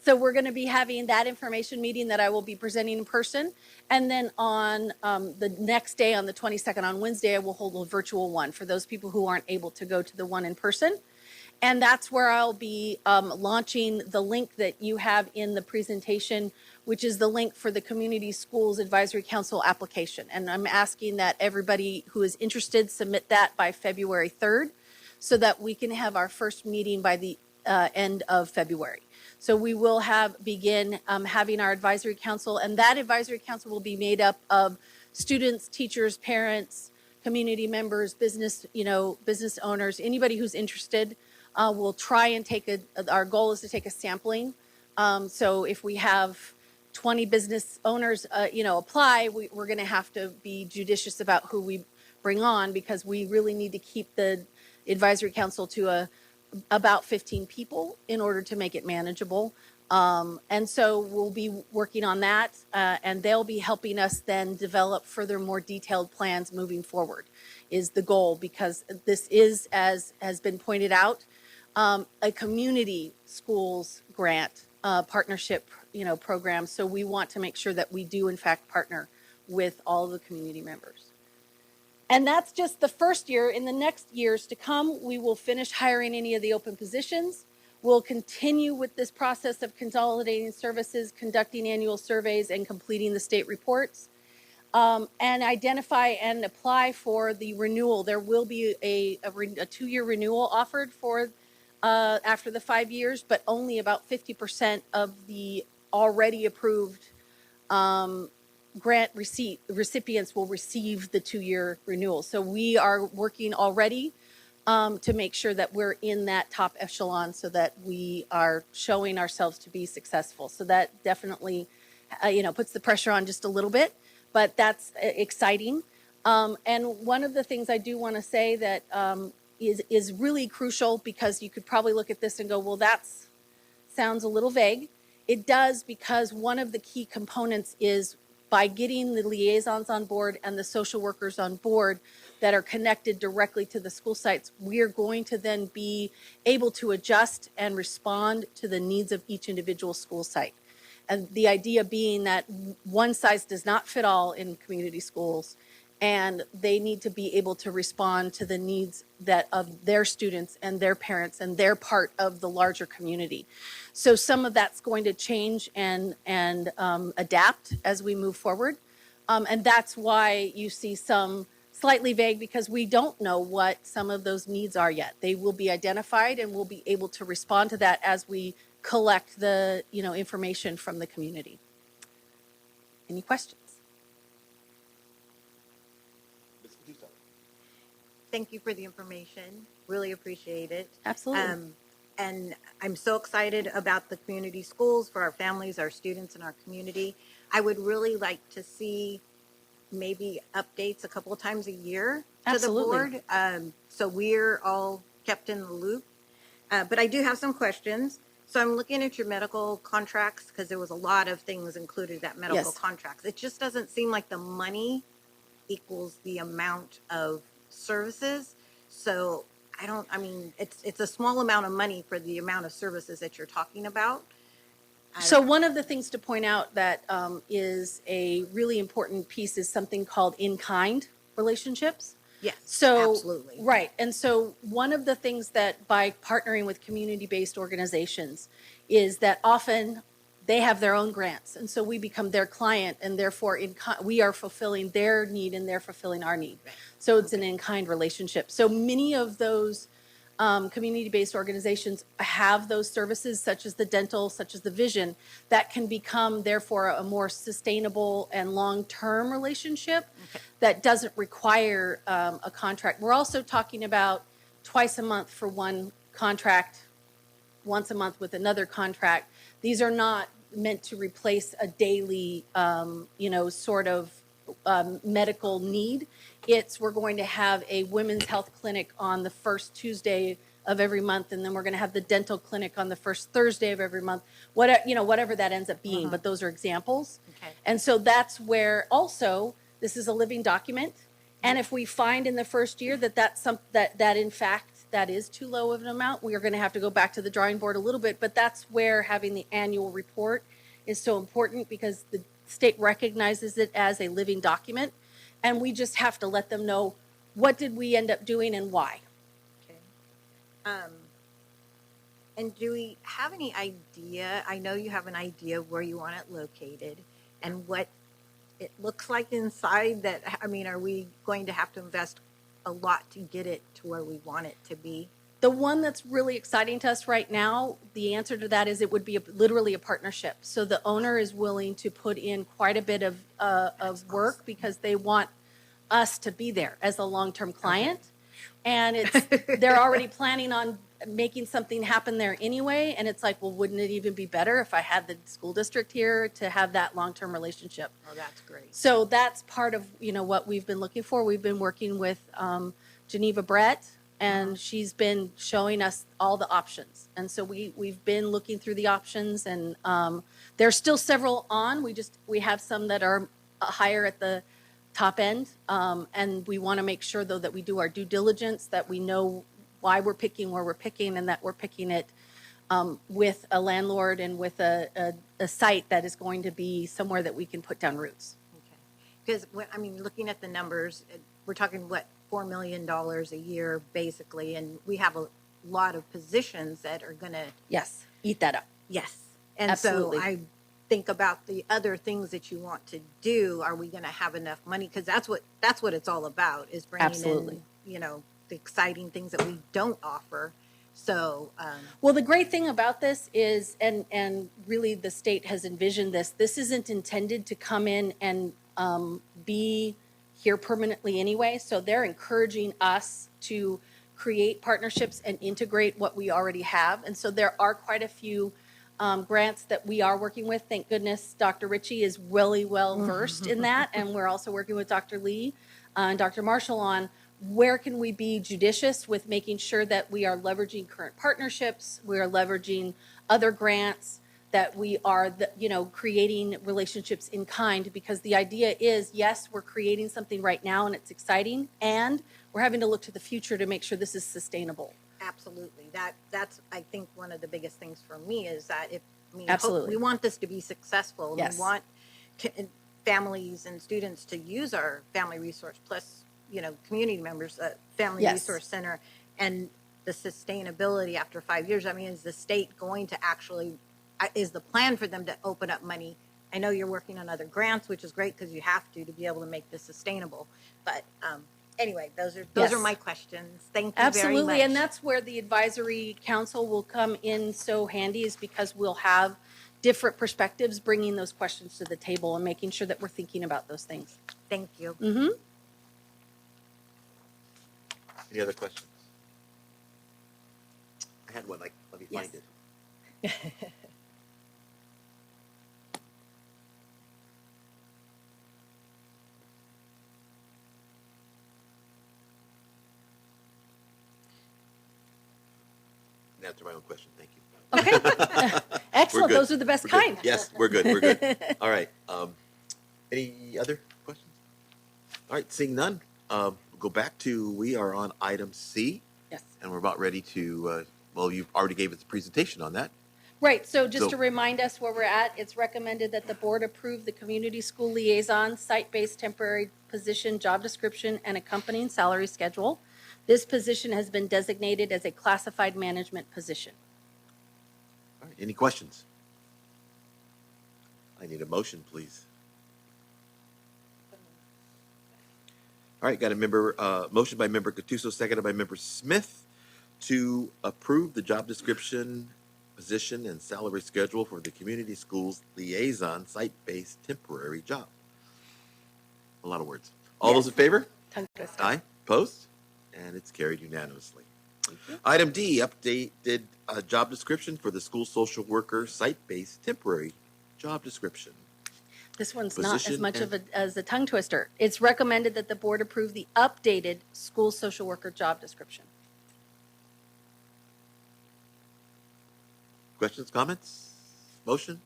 So we're going to be having that information meeting that I will be presenting in person. And then on the next day, on the 22nd, on Wednesday, I will hold a virtual one for those people who aren't able to go to the one in person. And that's where I'll be launching the link that you have in the presentation, which is the link for the Community Schools Advisory Council application. And I'm asking that everybody who is interested submit that by February 3rd so that we can have our first meeting by the end of February. So we will begin having our advisory council, and that advisory council will be made up of students, teachers, parents, community members, business owners, anybody who's interested. We'll try and our goal is to take a sampling. So if we have 20 business owners, apply, we're going to have to be judicious about who we bring on because we really need to keep the advisory council to about 15 people in order to make it manageable. And so we'll be working on that, and they'll be helping us then develop further, more detailed plans moving forward is the goal, because this is, as has been pointed out, a community schools grant partnership, program. So we want to make sure that we do, in fact, partner with all the community members. And that's just the first year. In the next years to come, we will finish hiring any of the open positions. We'll continue with this process of consolidating services, conducting annual surveys, and completing the state reports, and identify and apply for the renewal. There will be a 2-year renewal offered for after the 5 years, but only about 50% of the already approved grant recipients will receive the 2-year renewal. So we are working already to make sure that we're in that top echelon so that we are showing ourselves to be successful. So that definitely, puts the pressure on just a little bit, but that's exciting. And one of the things I do want to say that is really crucial, because you could probably look at this and go, well, that sounds a little vague. It does, because one of the key components is by getting the liaisons on board and the social workers on board that are connected directly to the school sites, we are going to then be able to adjust and respond to the needs of each individual school site. And the idea being that one size does not fit all in community schools, and they need to be able to respond to the needs of their students and their parents and their part of the larger community. So some of that's going to change and adapt as we move forward. And that's why you see some slightly vague, because we don't know what some of those needs are yet. They will be identified, and we'll be able to respond to that as we collect the information from the community. Any questions? Thank you for the information. Really appreciate it. Absolutely. And I'm so excited about the community schools for our families, our students, and our community. I would really like to see maybe updates a couple of times a year to the board. So we're all kept in the loop. But I do have some questions. So I'm looking at your medical contracts, because there was a lot of things included that medical contracts. It just doesn't seem like the money equals the amount of services. So it's a small amount of money for the amount of services that you're talking about. So one of the things to point out that is a really important piece is something called in-kind. relationships. Yes, So, absolutely. right. And so one of the things that by partnering with community-based organizations is that often they have their own grants. And so we become their client and therefore we are fulfilling their need and they're fulfilling our need. So it's an in-kind relationship. So many of those community-based organizations have those services such as the dental, such as the vision, that can become therefore a more sustainable and long-term relationship that doesn't require a contract. We're also talking about twice a month for one contract, once a month with another contract. These are not meant to replace a daily, sort of medical need. We're going to have a women's health clinic on the first Tuesday of every month, and then we're going to have the dental clinic on the first Thursday of every month. Whatever that ends up being, but those are examples. Okay. And so that's where also this is a living document. And if we find in the first year that in fact that is too low of an amount, we are going to have to go back to the drawing board a little bit. But that's where having the annual report is so important, because the state recognizes it as a living document, and we just have to let them know what did we end up doing and why. Okay. And do we have any idea? I know you have an idea of where you want it located and what it looks like inside. Are we going to have to invest a lot to get it to where we want it to be? The one that's really exciting to us right now, the answer to that is it would be literally a partnership. So the owner is willing to put in quite a bit of work because they want us to be there as a long-term client. And they're already planning on making something happen there anyway. And it's like, well, wouldn't it even be better if I had the school district here to have that long-term relationship? Oh, that's great. So that's part of, what we've been looking for. We've been working with Geneva Brett, and she's been showing us all the options. And so we've been looking through the options, and there's still several on. We have some that are higher at the top end, and we want to make sure, though, that we do our due diligence, that we know why we're picking where we're picking, and that we're picking it with a landlord and with a site that is going to be somewhere that we can put down roots. Okay. Because, looking at the numbers, we're talking, $4 million a year, basically, and we have a lot of positions that are going to... Yes, eat that up. Yes. And Absolutely. so I think about the other things that you want to do. Are we going to have enough money? Because that's what it's all about, is bringing Absolutely. in, the exciting things that we don't offer. So, well, the great thing about this is, and really the state has envisioned this isn't intended to come in and be here permanently anyway. So they're encouraging us to create partnerships and integrate what we already have. And so there are quite a few grants that we are working with. Thank goodness Dr. Ritchie is really well versed in that. And we're also working with Dr. Lee and Dr. Marshall on where can we be judicious with making sure that we are leveraging current partnerships, we are leveraging other grants, that we are, creating relationships in kind, because the idea is, yes, we're creating something right now and it's exciting, and we're having to look to the future to make sure this is sustainable. absolutely. That's, I think, one of the biggest things for me is that Absolutely. we want this to be successful. And Yes. we want families and students to use our Family Resource Plus, community members, Family Yes. Resource Center, and the sustainability after 5 years. Is the state going to actually, is the plan for them to open up money? I know you're working on other grants, which is great because you have to be able to make this sustainable. But anyway, those are Yes. my questions. Thank you Absolutely, very much. and that's where the advisory council will come in so handy, is because we'll have different perspectives bringing those questions to the table and making sure that we're thinking about those things. Thank you. Mm-hmm. Any other questions? I had one. Let me find it. Answer my own question. Thank you. Okay. Excellent. good. Those are the best We're good. kind. Yes, we're good. We're good. All right. Any other questions? All right. Seeing none, we'll go back to, we are on item C. Yes. And we're about ready to, well, you already gave us a presentation on that. Right, so just So- to remind us where we're at, it's recommended that the board approve the community school liaison, site-based temporary position, job description, and accompanying salary schedule. This position has been designated as a classified management position. All right, any questions? I need a motion, please. All right, got a motion by member Gattuso, seconded by member Smith to approve the job description, position, and salary schedule for the community schools liaison site-based temporary job. A lot of words. All those in favor? Tongue twister. Aye. Opposed? And it's carried unanimously. Item D, updated job description for the school social worker site-based temporary job description. This one's not as Position much and- as a tongue twister. It's recommended that the board approve the updated school social worker job description. Questions, comments? Motion?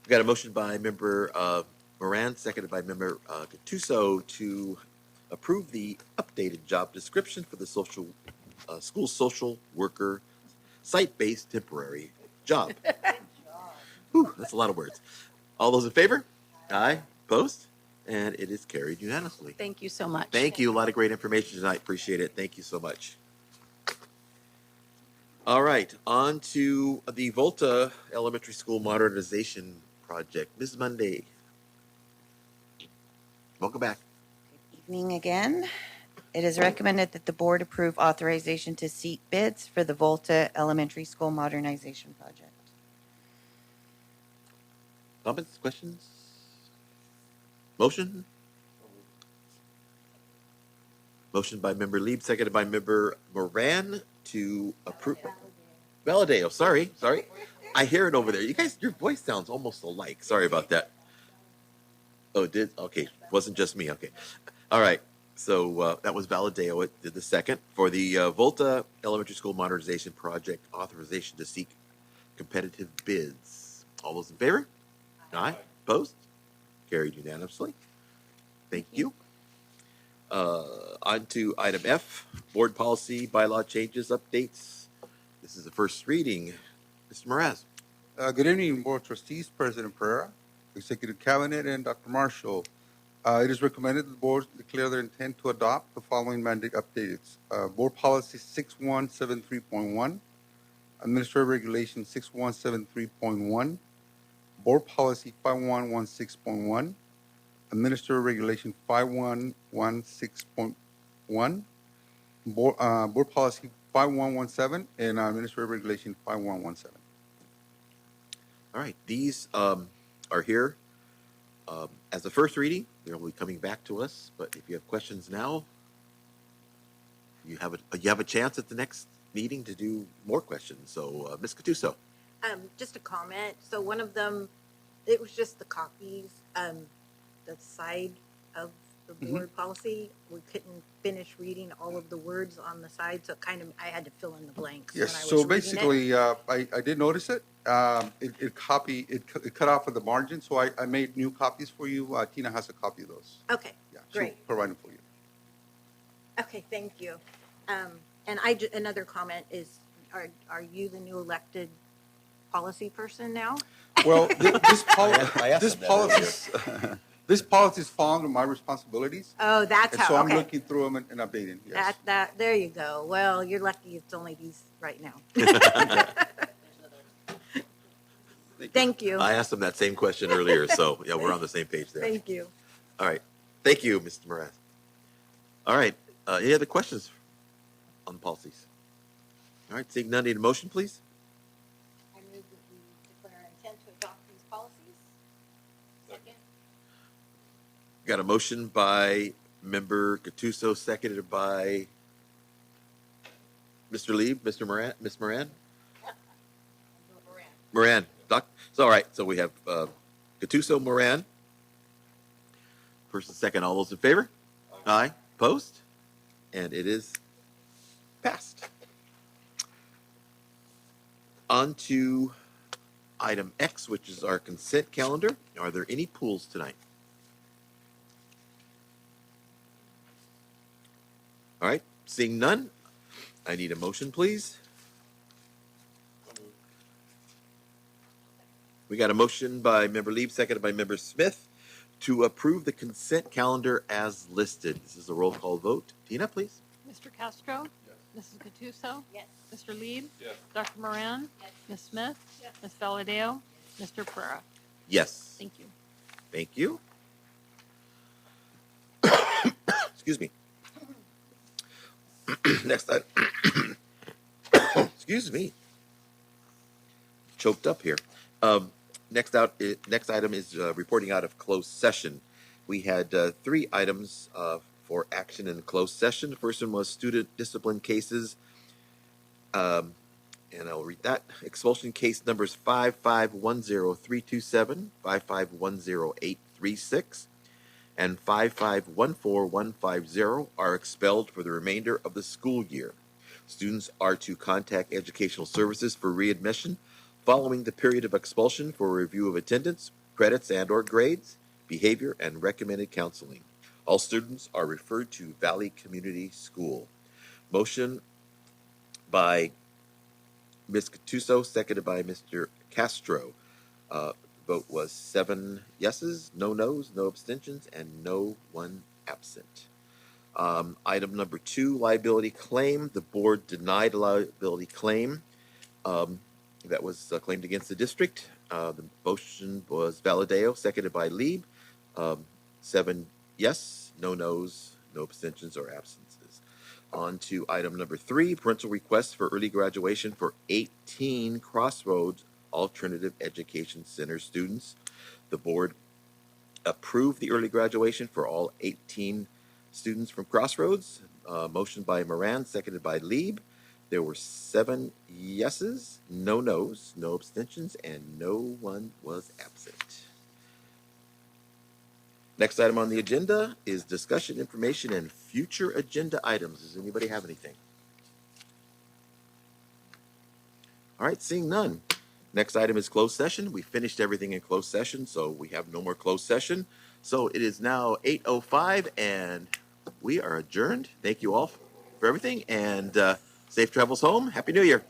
We got a motion by member Moran, seconded by member Gattuso to approve the updated job description for the school social worker site-based temporary job. Whew, that's a lot of words. All those in favor? Aye. Opposed? And it is carried unanimously. Thank you so much. Thank you. A lot of great information tonight. Appreciate it. Thank you so much. All right, on to the Volta Elementary School Modernization Project. Ms. Monday, welcome back. Good evening again. It is recommended that the board approve authorization to seek bids for the Volta Elementary School Modernization Project. Comments, questions? Motion? Motion by member Lieb, seconded by member Moran to approve. Valadeo, sorry. I hear it over there. You guys, your voice sounds almost alike. Sorry about that. Oh, it did? Okay. Wasn't just me. Okay. All right. So that was Valadeo. It did the second for the Volta Elementary School Modernization Project authorization to seek competitive bids. All those in favor? Aye. Opposed? Carried unanimously. Thank you. On to item F, board policy bylaw changes updates. This is the first reading. Mr. Mraz. Good evening, Board Trustees, President Pereira, Executive Cabinet, and Dr. Marshall. It is recommended that the board declare their intent to adopt the following mandate updates. Board Policy 6173.1, Administrative Regulation 6173.1, Board Policy 5116.1, Administrative Regulation 5116.1, Board Policy 5117, and Administrative Regulation 5117. All right, these are here as a first reading. They'll be coming back to us, but if you have questions now, you have a chance at the next meeting to do more questions. So, Ms. Gattuso. Just a comment. So one of them, it was just the copies, the side of the board policy. We couldn't finish reading all of the words on the side, so I had to fill in the blanks. Yes, when I was so reading basically, it. I did notice it. It cut off of the margin, so I made new copies for you. Tina has a copy of those. Okay, Yeah, she'll great. provide them for you. Okay, thank you. And another comment is, are you the new elected policy person now? Well, I asked this them that policy, this policy is falling under my responsibilities. Oh, that's And how, so I'm okay. looking through them and updating, yes. There you go. Well, you're lucky it's only these right now. Thank you. I asked them that same question earlier, so yeah, we're on the same page there. Thank you. All right. Thank you, Mr. Mraz. All right. Any other questions on the policies? All right. Seeing none, need a motion, please? I move that we declare our intent to adopt these policies. Second. Got a motion by member Gattuso, seconded by Mr. Lieb, Mr. Moran, Ms. Moran? Moran. It's all right. So we have Gattuso, Moran. First and second. All those in favor? Aye. Opposed? And it is passed. On to item X, which is our consent calendar. Are there any pools tonight? All right. Seeing none, I need a motion, please. We got a motion by Member Lieb, seconded by Member Smith, to approve the consent calendar as listed. This is a roll call vote. Tina, please. Mr. Castro? Yes. Mrs. Gattuso? Yes. Mr. Lieb? Yes. Dr. Moran? Yes. Ms. Smith? Yes. Ms. Valadeo? Mr. Pereira? Yes. Thank you. Thank you. Excuse me. Next item. Excuse me. Choked up here. Next item is reporting out of closed session. We had 3 items for action in closed session. The first one was student discipline cases, and I'll read that. Expulsion case numbers 5510327, 5510836, and 5514150 are expelled for the remainder of the school year. Students are to contact Educational Services for readmission following the period of expulsion for review of attendance, credits and/or grades, behavior, and recommended counseling. All students are referred to Valley Community School. Motion by Ms. Gattuso, seconded by Mr. Castro. Vote was 7 yeses, no nos, no abstentions, and no one absent. Item number 2, liability claim. The board denied a liability claim that was claimed against the district. The motion was Valadeo, seconded by Lieb. 7 yes, no nos, no abstentions or absences. On to item number 3, parental request for early graduation for 18 Crossroads Alternative Education Center students. The board approved the early graduation for all 18 students from Crossroads. Motion by Moran, seconded by Lieb. There were 7 yeses, no nos, no abstentions, and no one was absent. Next item on the agenda is discussion, information, and future agenda items. Does anybody have anything? All right, seeing none. Next item is closed session. We finished everything in closed session, so we have no more closed session. So it is now 8:05, and we are adjourned. Thank you all for everything, and safe travels home. Happy New Year.